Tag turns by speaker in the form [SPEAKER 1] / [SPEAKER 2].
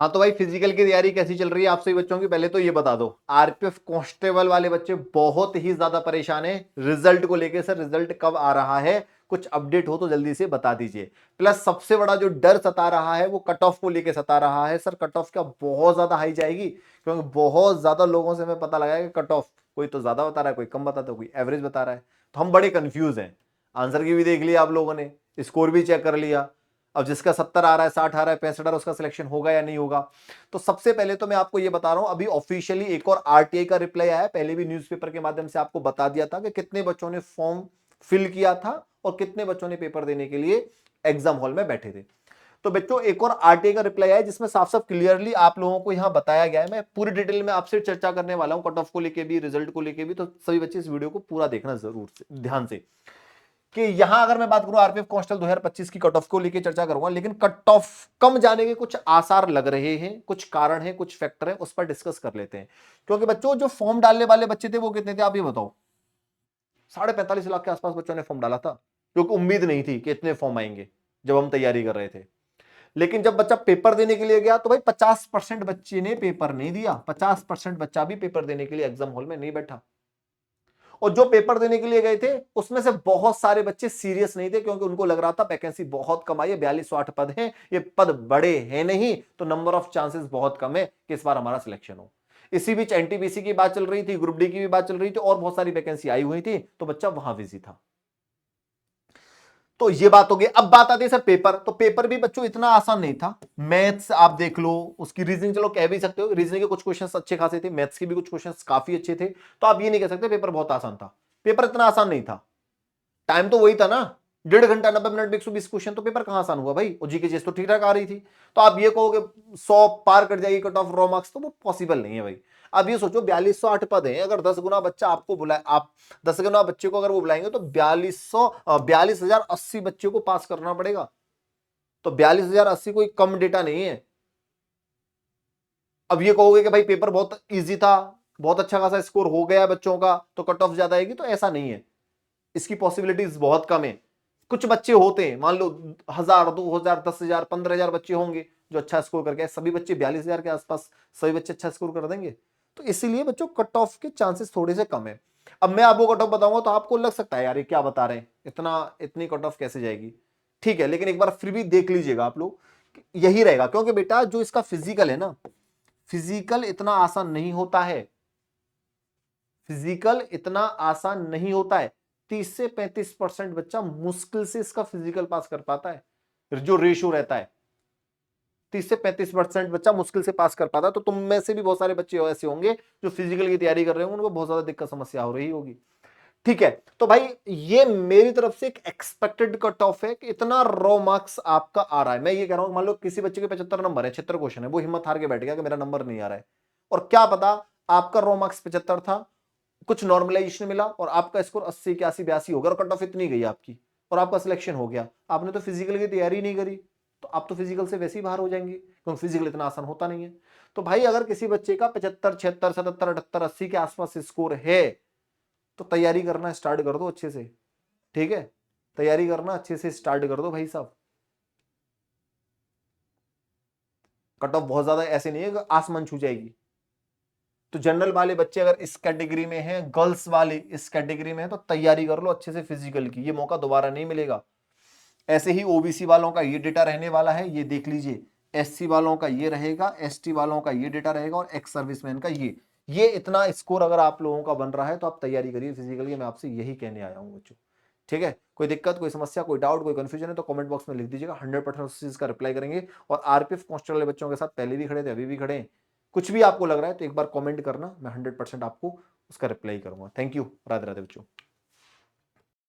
[SPEAKER 1] हाँ तो भाई फिजिकल की तैयारी कैसी चल रही है आप सभी बच्चों की, पहले तो ये बता दो। आरपीएफ कांस्टेबल वाले बच्चे बहुत ही ज्यादा परेशान हैं रिजल्ट को लेके। सर रिजल्ट कब आ रहा है, कुछ अपडेट हो तो जल्दी से बता दीजिए। प्लस सबसे बड़ा जो डर सता रहा है वो कट ऑफ को लेके सता रहा है। सर कट ऑफ क्या बहुत ज्यादा हाई जाएगी? क्योंकि बहुत ज्यादा लोगों से हमें पता लगा है कि कट ऑफ कोई तो ज्यादा बता रहा है, कोई कम बताता है, कोई एवरेज बता रहा है। तो हम बड़े कंफ्यूज हैं। आंसर की भी देख लिया आप लोगों ने, स्कोर भी चेक कर लिया। अब जिसका 70 आ रहा है, 60 आ रहा है, 65 आ रहा है, उसका सिलेक्शन होगा या नहीं होगा। तो सबसे पहले तो मैं आपको यह बता रहा हूं, अभी ऑफिशियली एक और आरटीआई का रिप्लाई आया। पहले भी न्यूज़पेपर के माध्यम से आपको बता दिया था कि कितने बच्चों ने फॉर्म फिल किया था और कितने बच्चों ने पेपर देने के लिए एग्जाम हॉल में बैठे थे। तो बच्चों एक और आरटीआई का रिप्लाई आया जिसमें साफ साफ क्लियरली आप लोगों को यहां बताया गया है। मैं पूरी डिटेल में आपसे चर्चा करने वाला हूं, कट ऑफ को लेके भी, रिजल्ट को लेके भी। तो सभी बच्चे इस वीडियो को पूरा देखना जरूर से, ध्यान से। कि यहां अगर मैं बात करूं आरपीएफ कांस्टेबल 2025 की कट ऑफ को लेकर चर्चा करूंगा, लेकिन कट ऑफ कम जाने के कुछ आसार लग रहे हैं, कुछ कारण हैं, कुछ फैक्टर हैं, उस पर डिस्कस कर लेते हैं। क्योंकि बच्चों जो फॉर्म डालने वाले बच्चे थे वो कितने थे आप ये बताओ? 45.5 लाख के आसपास बच्चों ने फॉर्म डाला था, क्योंकि उम्मीद नहीं थी कि इतने फॉर्म आएंगे जब हम तैयारी कर रहे थे। लेकिन जब बच्चा पेपर देने के लिए गया तो भाई 50% बच्चे ने पेपर नहीं दिया। 50% बच्चा भी पेपर देने के लिए एग्जाम हॉल में नहीं बैठा। और जो पेपर देने के लिए गए थे उसमें से बहुत सारे बच्चे सीरियस नहीं थे, क्योंकि उनको लग रहा था वैकेंसी बहुत कम आई है, 4208 पद हैं, ये पद बड़े हैं नहीं, तो नंबर ऑफ चांसेस बहुत कम है कि इस बार हमारा सिलेक्शन हो। इसी बीच एनटीपीसी की बात चल रही थी, ग्रुप डी की भी बात चल रही थी, और बहुत सारी वैकेंसी आई हुई थी, तो बच्चा वहां बिजी था। तो ये बात हो गई। अब बात आती है सर पेपर। तो पेपर भी बच्चों इतना आसान नहीं था। मैथ्स आप देख लो, उसकी रीजनिंग चलो कह भी सकते हो, रीजनिंग के कुछ क्वेश्चंस अच्छे खासे थे, मैथ्स के भी कुछ क्वेश्चंस काफी अच्छे थे। तो आप ये नहीं कह सकते पेपर बहुत आसान था। पेपर इतना आसान नहीं था। टाइम तो वही था ना, 1.5 घंटा 90 मिनट में 120 क्वेश्चन, तो पेपर कहां आसान हुआ भाई? और जीके चीज तो ठीक ठाक आ रही थी। तो आप ये कहोगे 100 पार कर जाएगी कट ऑफ रॉ मार्क्स, तो वो पॉसिबल नहीं है भाई। अब ये सोचो 4208 पद है, अगर 10 गुना बच्चा आपको बुलाए, आप 10 गुना बच्चे को अगर वो बुलाएंगे तो 42,080 बच्चे को पास करना पड़ेगा। तो 42,080 कोई कम डेटा नहीं है। अब ये कहोगे कि भाई पेपर बहुत ईजी था, बहुत अच्छा खासा स्कोर हो गया बच्चों का, तो कट ऑफ ज्यादा आएगी, तो ऐसा नहीं है। इसकी पॉसिबिलिटीज बहुत कम है। कुछ बच्चे होते हैं, मान लो 1000, 2000, 10,000, 15,000 बच्चे होंगे जो अच्छा स्कोर करके, सभी बच्चे 42,000 के आसपास सभी बच्चे अच्छा स्कोर कर देंगे? तो इसीलिए बच्चों कट ऑफ के चांसेस थोड़े से कम है। अब मैं आपको कट ऑफ बताऊंगा तो आपको लग सकता है यार ये क्या बता रहे हैं, इतनी कट ऑफ कैसे जाएगी? ठीक है, लेकिन एक बार फिर भी देख लीजिएगा आप लोग, यही रहेगा। क्योंकि बेटा जो इसका फिजिकल है ना, फिजिकल इतना आसान नहीं होता है। फिजिकल इतना आसान नहीं होता है। 30 से 35% बच्चा मुश्किल से इसका फिजिकल पास कर पाता है, जो रेशियो रहता है। 30 से 35% बच्चा मुश्किल से पास कर पाता है। तो तुम में से भी बहुत सारे बच्चे ऐसे होंगे जो फिजिकल की तैयारी कर रहे होंगे, उनको बहुत ज्यादा दिक्कत समस्या हो रही होगी। ठीक है, तो भाई ये मेरी तरफ से एक एक्सपेक्टेड कट ऑफ है कि इतना रॉ मार्क्स आपका आ रहा है। मैं ये कह रहा हूं, मान लो किसी बच्चे के 75 नंबर है, 76 क्वेश्चन है, वो हिम्मत हार के बैठ गया कि मेरा नंबर नहीं आ रहा है, और क्या पता आपका रॉ मार्क्स 75 था, कुछ नॉर्मलाइजेशन मिला और आपका स्कोर 80, 81, 82 हो गया, और कट ऑफ इतनी गई आपकी, और आपका सिलेक्शन हो गया। आपने तो फिजिकल की तैयारी नहीं करी, तो आप तो फिजिकल से वैसे ही बाहर हो जाएंगे, क्योंकि फिजिकल इतना आसान होता नहीं है। तो भाई अगर किसी बच्चे का 75, 76, 77, 78, 80 के आसपास स्कोर है, तो तैयारी करना स्टार्ट कर दो अच्छे से। ठीक है, तैयारी करना अच्छे से स्टार्ट कर दो भाई साहब। कट ऑफ बहुत ज्यादा ऐसे नहीं है कि आसमान छू जाएगी। तो जनरल वाले बच्चे अगर इस कैटेगरी में हैं, गर्ल्स वाले इस कैटेगरी में हैं, तो तैयारी कर लो अच्छे से फिजिकल की, ये मौका दोबारा नहीं मिलेगा। ऐसे ही ओबीसी वालों का ये डेटा रहने वाला है, ये देख लीजिए। एससी वालों का ये रहेगा, एसटी वालों का ये डेटा रहेगा, और एक्स सर्विसमैन का ये इतना स्कोर अगर आप लोगों का बन रहा है तो आप तैयारी करिए फिजिकली। मैं आपसे यही कहने आया हूं बच्चों। ठीक है, कोई दिक्कत, कोई समस्या, कोई डाउट, कोई कंफ्यूजन है तो कमेंट बॉक्स में लिख दीजिएगा, 100% उस चीज का रिप्लाई करेंगे। और आरपीएफ कांस्टेबल वाले बच्चों के साथ पहले भी खड़े थे, अभी भी खड़े हैं। कुछ भी आपको लग रहा है तो एक बार कमेंट करना, मैं 100% आपको उसका रिप्लाई करूंगा। थैंक यू, राधे राधे बच्चों।